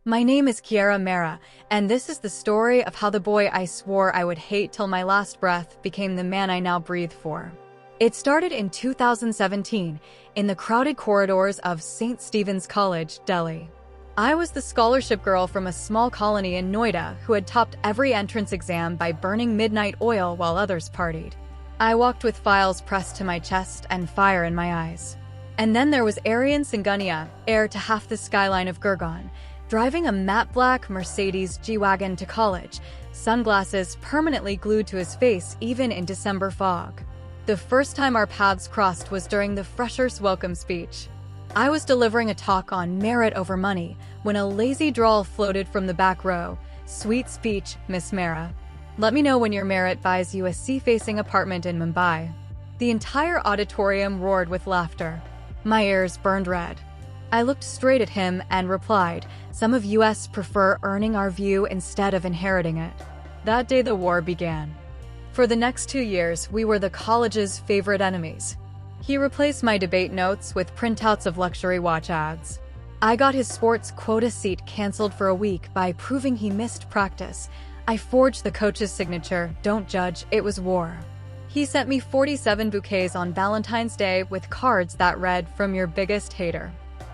My name is Kiara Mera, and this is the story of how the boy I swore I would hate till my last breath became the man I now breathe for. It started in 2017, in the crowded corridors of St. Stephen's College, Delhi. I was the scholarship girl from a small colony in Noida who had topped every entrance exam by burning midnight oil while others partied. I walked with files pressed to my chest and fire in my eyes. And then there was Aryan Singhania, heir to half the skyline of Gurgaon, driving a matte black Mercedes G-Wagon to college, sunglasses permanently glued to his face even in December fog. The first time our paths crossed was during the freshers' welcome speech. I was delivering a talk on merit over money when a lazy drawl floated from the back row. "Sweet speech, Miss Mera. Let me know when your merit buys you a sea-facing apartment in Mumbai." The entire auditorium roared with laughter. My ears burned red. I looked straight at him and replied, "Some of us prefer earning our view instead of inheriting it." That day the war began. For the next 2 years, we were the college's favorite enemies. He replaced my debate notes with printouts of luxury watch ads. I got his sports quota seat canceled for a week by proving he missed practice. I forged the coach's signature. Don't judge, it was war. He sent me 47 bouquets on Valentine's Day with cards that read, "From your biggest hater."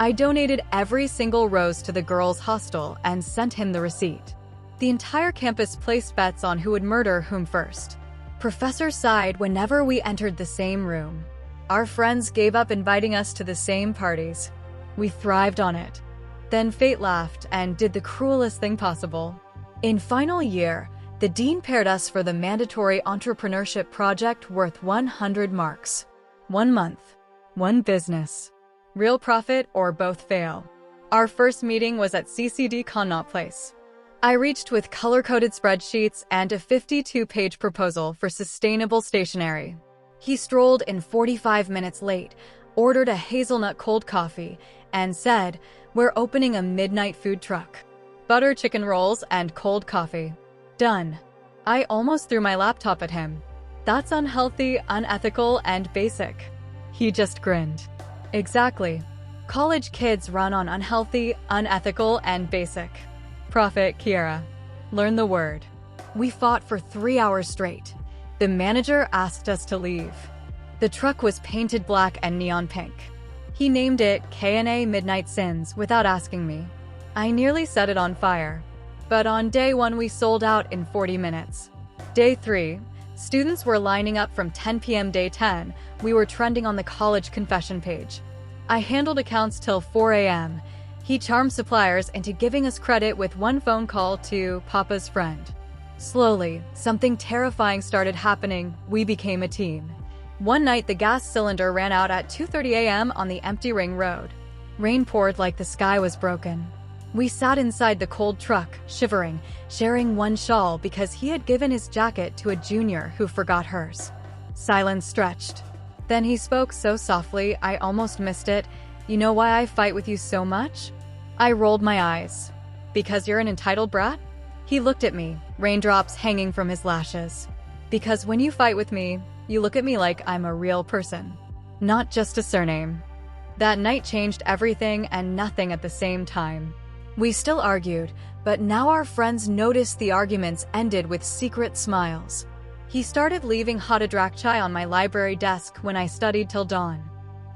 I donated every single rose to the girls' hostel and sent him the receipt. The entire campus placed bets on who would murder whom first. Professors sighed whenever we entered the same room. Our friends gave up inviting us to the same parties. We thrived on it. Then fate laughed and did the cruelest thing possible. In final year, the dean paired us for the mandatory entrepreneurship project worth 100 marks. 1 month, 1 business. Real profit or both fail. Our first meeting was at CCD Connaught Place. I reached with color-coded spreadsheets and a 52-page proposal for sustainable stationery. He strolled in 45 minutes late, ordered a hazelnut cold coffee, and said, "We're opening a midnight food truck. Butter chicken rolls and cold coffee." Done. I almost threw my laptop at him. "That's unhealthy, unethical, and basic." He just grinned. Exactly. College kids run on unhealthy, unethical, and basic. Profit, Kiara. Learn the word. We fought for 3 hours straight. The manager asked us to leave. The truck was painted black and neon pink. He named it K&A Midnight Sins without asking me. I nearly set it on fire. But on day 1 we sold out in 40 minutes. Day 3, students were lining up from 10 p.m. Day 10, we were trending on the college confession page. I handled accounts till 4 a.m. He charmed suppliers into giving us credit with 1 phone call to Papa's friend. Slowly, something terrifying started happening. We became a team. One night, the gas cylinder ran out at 2:30 a.m. on the empty ring road. Rain poured like the sky was broken. We sat inside the cold truck, shivering, sharing 1 shawl because he had given his jacket to a junior who forgot hers. Silence stretched. Then he spoke so softly I almost missed it. "You know why I fight with you so much?" I rolled my eyes. "Because you're an entitled brat?" He looked at me, raindrops hanging from his lashes. "Because when you fight with me, you look at me like I'm a real person, not just a surname." That night changed everything and nothing at the same time. We still argued, but now our friends noticed the arguments ended with secret smiles. He started leaving hot adrak chai on my library desk when I studied till dawn.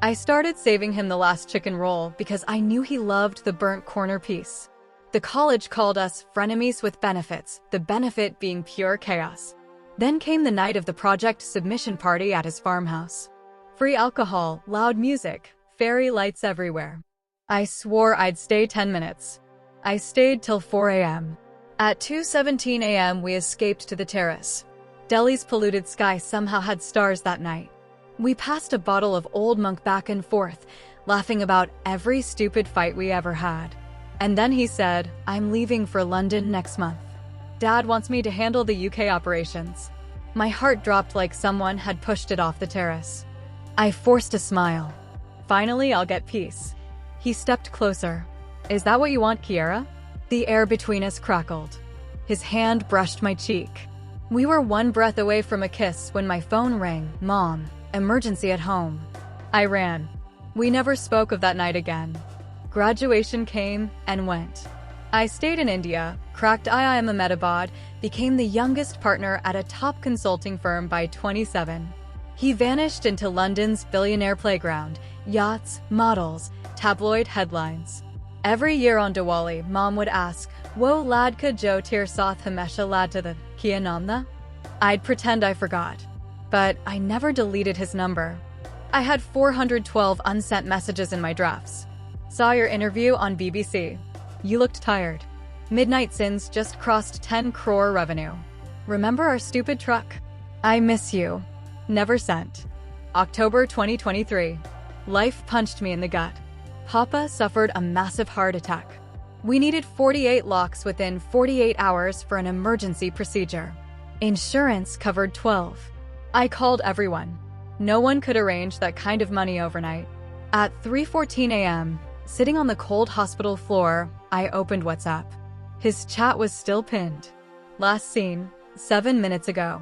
I started saving him the last chicken roll because I knew he loved the burnt corner piece. The college called us frenemies with benefits, the benefit being pure chaos. Then came the night of the project submission party at his farmhouse. Free alcohol, loud music, fairy lights everywhere. I swore I'd stay 10 minutes. I stayed till 4 a.m. At 2:17 a.m. we escaped to the terrace. Delhi's polluted sky somehow had stars that night. We passed a bottle of Old Monk back and forth, laughing about every stupid fight we ever had. And then he said, "I'm leaving for London next month. Dad wants me to handle the UK operations." My heart dropped like someone had pushed it off the terrace. I forced a smile. Finally, I'll get peace. He stepped closer. "Is that what you want, Kiara?" The air between us crackled. His hand brushed my cheek. We were 1 breath away from a kiss when my phone rang. "Mom, emergency at home." I ran. We never spoke of that night again. Graduation came and went. I stayed in India, cracked IIM Ahmedabad, became the youngest partner at a top consulting firm by 27. He vanished into London's billionaire playground, yachts, models, tabloid headlines. Every year on Diwali, Mom would ask, "Wo lad ka jo tir saath hamesha lad to the kiya namna?" I'd pretend I forgot. But I never deleted his number. I had 412 unsent messages in my drafts. Saw your interview on BBC. You looked tired. Midnight Sins just crossed 10 crore revenue. Remember our stupid truck? I miss you. Never sent. October 2023. Life punched me in the gut. Papa suffered a massive heart attack. We needed 48 locks within 48 hours for an emergency procedure. Insurance covered 12. I called everyone. No one could arrange that kind of money overnight. At 3:14 a.m., sitting on the cold hospital floor, I opened WhatsApp. His chat was still pinned. Last seen, 7 minutes ago.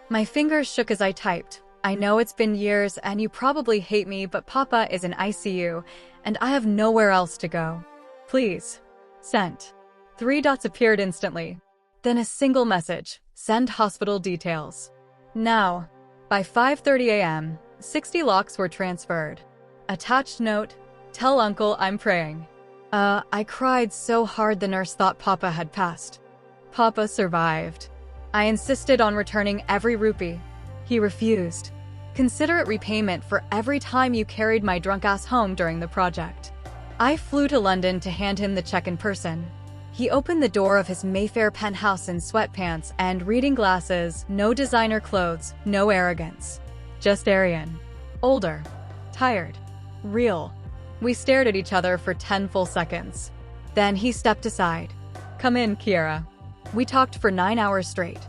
My fingers shook as I typed. I know it's been years and you probably hate me, but Papa is in ICU and I have nowhere else to go. Please. Sent. 3 dots appeared instantly. Then a single message. Send hospital details. Now. By 5:30 a.m., 60 locks were transferred. Attached note. Tell Uncle I'm praying. I cried so hard the nurse thought Papa had passed. Papa survived. I insisted on returning every rupee. He refused. Consider it repayment for every time you carried my drunk ass home during the project. I flew to London to hand him the check in person. He opened the door of his Mayfair penthouse in sweatpants and reading glasses, no designer clothes, no arrogance. Just Aryan. Older. Tired. Real. We stared at each other for 10 full seconds. Then he stepped aside. Come in, Kiera. We talked for 9 hours straight.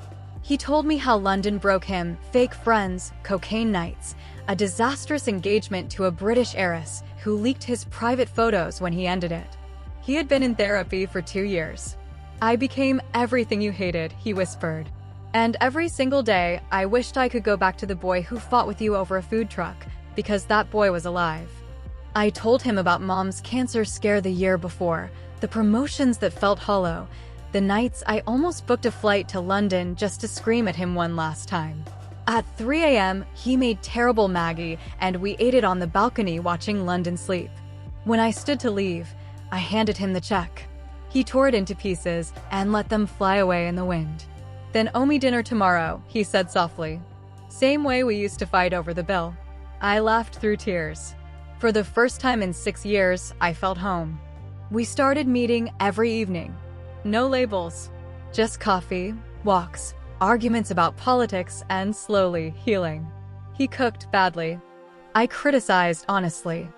He told me how London broke him, fake friends, cocaine nights, a disastrous engagement to a British heiress who leaked his private photos when he ended it. He had been in therapy for 2 years. I became everything you hated, he whispered. And every single day, I wished I could go back to the boy who fought with you over a food truck, because that boy was alive. I told him about Mom's cancer scare the year before, the promotions that felt hollow, the nights I almost booked a flight to London just to scream at him one last time. At 3 a.m., he made terrible Maggie, and we ate it on the balcony watching London sleep. When I stood to leave, I handed him the check. He tore it into pieces and let them fly away in the wind. Then owe me dinner tomorrow, he said softly. Same way we used to fight over the bill. I laughed through tears. For the first time in 6 years, I felt home. We started meeting every evening. No labels. Just coffee, walks, arguments about politics, and slowly healing. He cooked badly. I criticized honestly.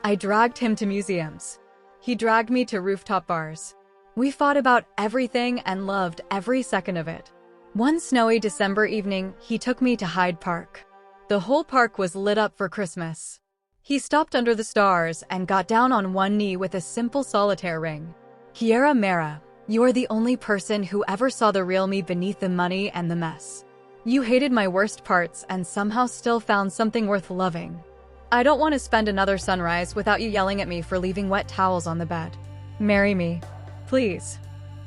I dragged him to museums. He dragged me to rooftop bars. We fought about everything and loved every second of it. One snowy December evening, he took me to Hyde Park. The whole park was lit up for Christmas. He stopped under the stars and got down on one knee with a simple solitaire ring. Kiera Mera, you're the only person who ever saw the real me beneath the money and the mess. You hated my worst parts and somehow still found something worth loving. I don't want to spend another sunrise without you yelling at me for leaving wet towels on the bed. Marry me. Please.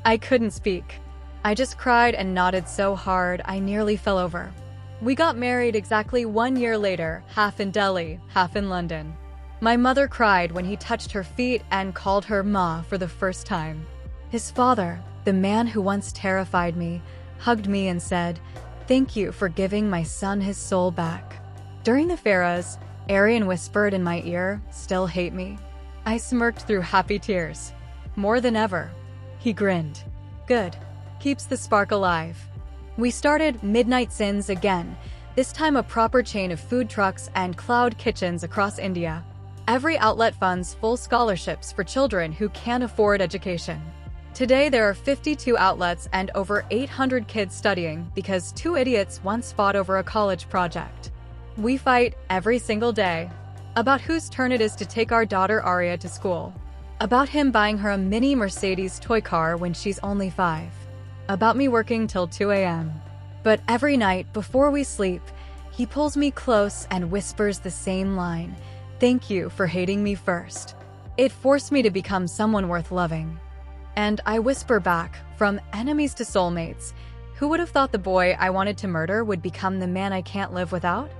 I couldn't speak. I just cried and nodded so hard I nearly fell over. We got married exactly 1 year later, half in Delhi, half in London. My mother cried when he touched her feet and called her Ma for the first time. His father, the man who once terrified me, hugged me and said, "Thank you for giving my son his soul back." During the Pharaohs, Aryan whispered in my ear, "Still hate me?" I smirked through happy tears. More than ever. He grinned. Good. Keeps the spark alive. We started Midnight Sins again, this time a proper chain of food trucks and cloud kitchens across India. Every outlet funds full scholarships for children who can't afford education. Today there are 52 outlets and over 800 kids studying because 2 idiots once fought over a college project. We fight every single day. About whose turn it is to take our daughter Arya to school. About him buying her a mini Mercedes toy car when she's only 5. About me working till 2 a.m. But every night, before we sleep, he pulls me close and whispers the same line, "Thank you for hating me first." It forced me to become someone worth loving. And I whisper back, from enemies to soulmates, who would have thought the boy I wanted to murder would become the man I can't live without?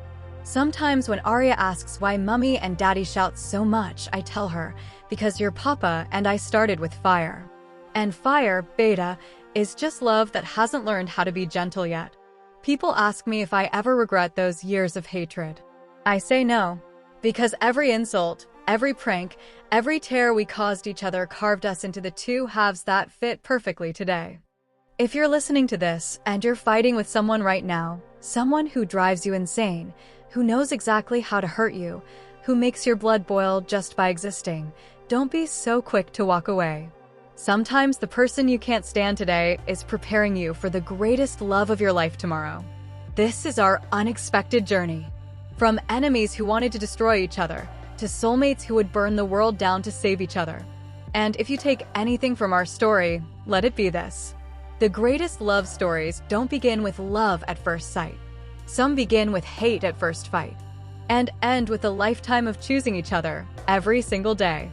Sometimes when Arya asks why Mummy and Daddy shout so much, I tell her, because your papa and I started with fire. And fire, Beta, is just love that hasn't learned how to be gentle yet. People ask me if I ever regret those years of hatred. I say no, because every insult, every prank, every tear we caused each other carved us into the two halves that fit perfectly today. If you're listening to this and you're fighting with someone right now, someone who drives you insane, who knows exactly how to hurt you, who makes your blood boil just by existing, don't be so quick to walk away. Sometimes the person you can't stand today is preparing you for the greatest love of your life tomorrow. This is our unexpected journey. From enemies who wanted to destroy each other, to soulmates who would burn the world down to save each other. And if you take anything from our story, let it be this. The greatest love stories don't begin with love at first sight. Some begin with hate at first fight, and end with a lifetime of choosing each other every single day.